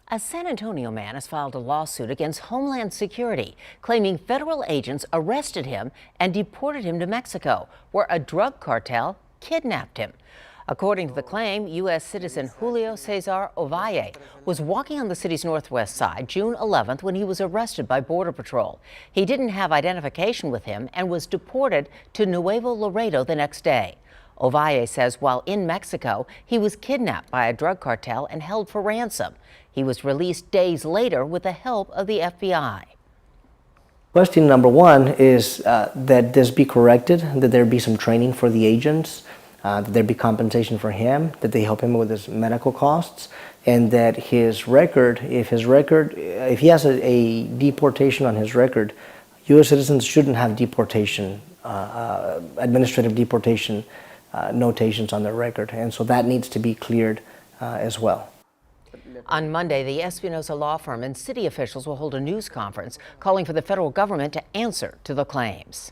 A San Antonio man has filed a lawsuit against Homeland Security, claiming federal agents arrested him and deported him to Mexico, where a drug cartel kidnapped him. According to the claim, U.S. citizen Julio Cesar Ovalle was walking on the city's northwest side June 11th when he was arrested by Border Patrol. He didn't have identification with him and was deported to Nuevo Laredo the next day. Ovalle says while in Mexico, he was kidnapped by a drug cartel and held for ransom. He was released days later with the help of the FBI. Question number one is that this be corrected, that there be some training for the agents, that there be compensation for him, that they help him with his medical costs, and that his record, if he has a deportation on his record, U.S. citizens shouldn't have deportation, administrative deportation notations on their record, and so that needs to be cleared as well. On Monday, the Espinosa law firm and city officials will hold a news conference calling for the federal government to answer to the claims.